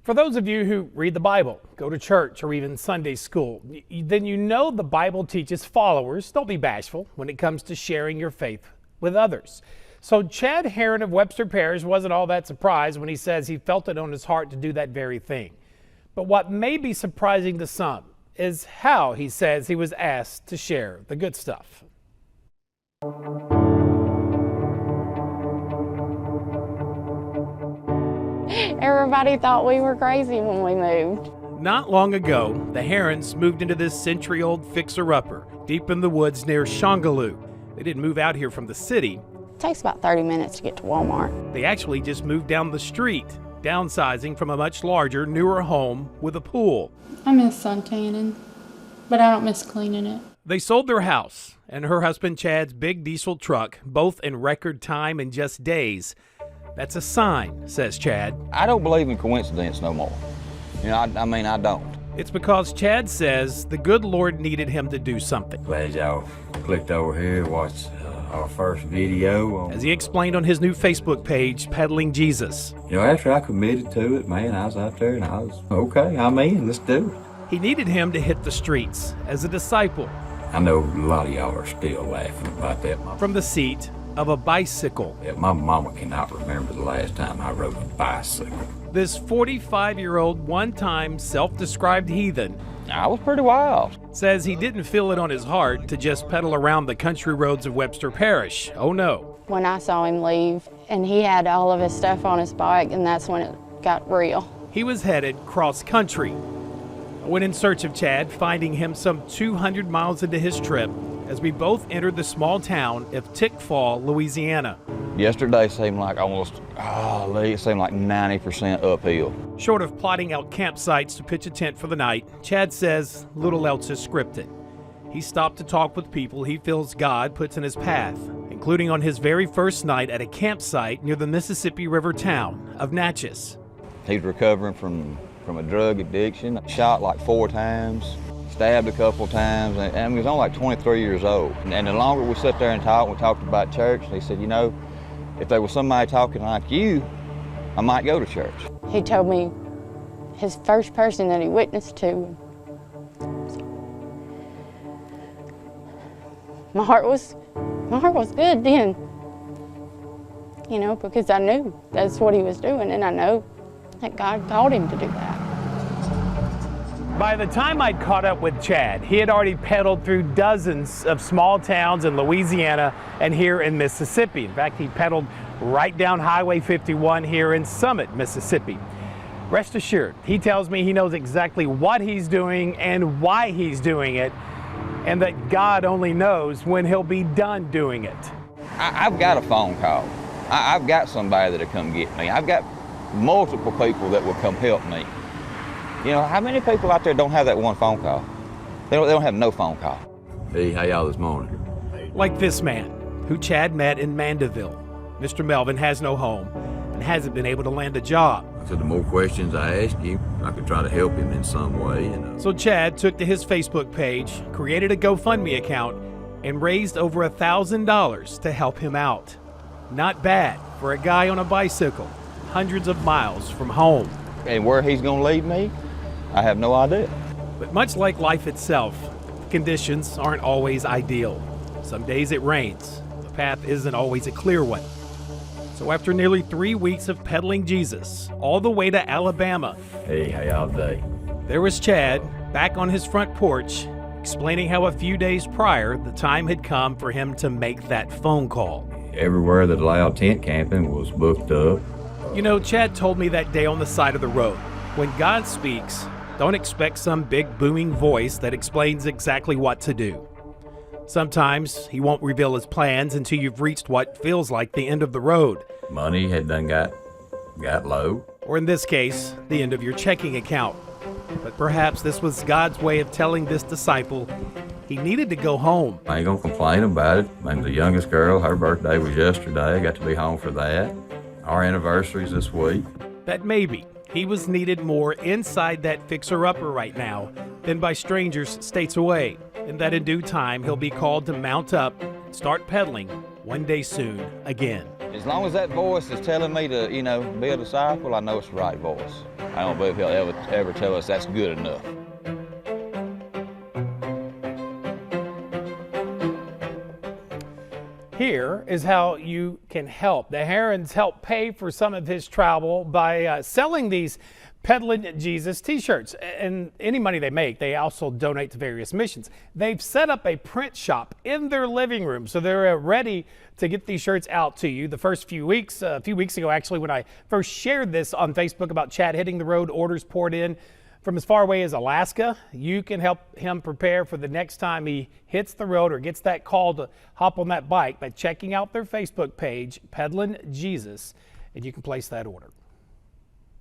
For those of you who read the Bible, go to church, or even Sunday school, then you know the Bible teaches followers, don't be bashful when it comes to sharing your faith with others. So Chad Herron of Webster Parish wasn't all that surprised when he says he felt it on his heart to do that very thing. But what may be surprising to some is how he says he was asked to share the good stuff. Everybody thought we were crazy when we moved. Not long ago, the Herrons moved into this century-old fixer-upper deep in the woods near Shongaloo. They didn't move out here from the city. It takes about 30 minutes to get to Walmart. They actually just moved down the street, downsizing from a much larger, newer home with a pool. I miss sun tanning, but I don't miss cleaning it. They sold their house and her husband Chad's big diesel truck, both in record time in just days. That's a sign, says Chad. I don't believe in coincidence no more. You know, I don't. It's because Chad says the good Lord needed him to do something. Glad y'all clicked over here and watched our first video. As he explained on his new Facebook page, Peddling Jesus. You know, after I committed to it, man, I was out there and I was, okay, I'm in, let's do it. He needed him to hit the streets as a disciple. I know a lot of y'all are still laughing about that. From the seat of a bicycle. Yeah, my mama cannot remember the last time I rode a bicycle. This 45-year-old, one-time self-described heathen, I was pretty wild. says he didn't feel it on his heart to just pedal around the country roads of Webster Parish. Oh no. When I saw him leave and he had all of his stuff on his bike, and that's when it got real. He was headed cross-country. I went in search of Chad, finding him some 200 miles into his trip as we both entered the small town of Tickfall, Louisiana. Yesterday seemed like it seemed like 90% uphill. Short of plotting out campsites to pitch a tent for the night, Chad says little else is scripted. He stopped to talk with people he feels God puts in his path, including on his very first night at a campsite near the Mississippi River town of Natchez. He's recovering from a drug addiction, shot like 4 times, stabbed a couple times, and he was only like 23 years old. And the longer we sat there and talked, we talked about church, he said, you know, if there was somebody talking like you, I might go to church. He told me his first person that he witnessed to. My heart was good then, you know, because I knew that's what he was doing, and I know that God called him to do that. By the time I'd caught up with Chad, he had already pedaled through dozens of small towns in Louisiana and here in Mississippi. In fact, he pedaled right down Highway 51 here in Summit, Mississippi. Rest assured, he tells me he knows exactly what he's doing and why he's doing it, and that God only knows when he'll be done doing it. I've got a phone call. I've got somebody that'll come get me. I've got multiple people that will come help me. You know, how many people out there don't have that one phone call? They don't have no phone call. Hey, how y'all this morning? Like this man, who Chad met in Mandeville. Mr. Melvin has no home and hasn't been able to land a job. So the more questions I ask you, I could try to help him in some way. So Chad took to his Facebook page, created a GoFundMe account, and raised over $1,000 to help him out. Not bad for a guy on a bicycle, hundreds of miles from home. And where he's gonna lead me, I have no idea. But much like life itself, conditions aren't always ideal. Some days it rains. The path isn't always a clear one. So after nearly 3 weeks of peddling Jesus all the way to Alabama, Hey, how y'all today? there was Chad back on his front porch, explaining how a few days prior, the time had come for him to make that phone call. Everywhere that allowed tent camping was booked up. You know, Chad told me that day on the side of the road, when God speaks, don't expect some big booming voice that explains exactly what to do. Sometimes he won't reveal his plans until you've reached what feels like the end of the road. Money had done got low. Or in this case, the end of your checking account. But perhaps this was God's way of telling this disciple he needed to go home. I ain't gonna complain about it. I mean, the youngest girl, her birthday was yesterday. I got to be home for that. Our anniversary's this week. That maybe he was needed more inside that fixer-upper right now than by strangers states away, and that in due time he'll be called to mount up and start pedaling one day soon again. As long as that voice is telling me to, you know, be a disciple, I know it's the right voice. I don't believe he'll ever tell us that's good enough. Here is how you can help. The Herrons help pay for some of his travel by selling these Peddlin Jesus t-shirts, and any money they make, they also donate to various missions. They've set up a print shop in their living room, so they're ready to get these shirts out to you. The first few weeks, a few weeks ago actually, when I first shared this on Facebook about Chad hitting the road, orders poured in from as far away as Alaska. You can help him prepare for the next time he hits the road or gets that call to hop on that bike by checking out their Facebook page, Peddlin Jesus, and you can place that order.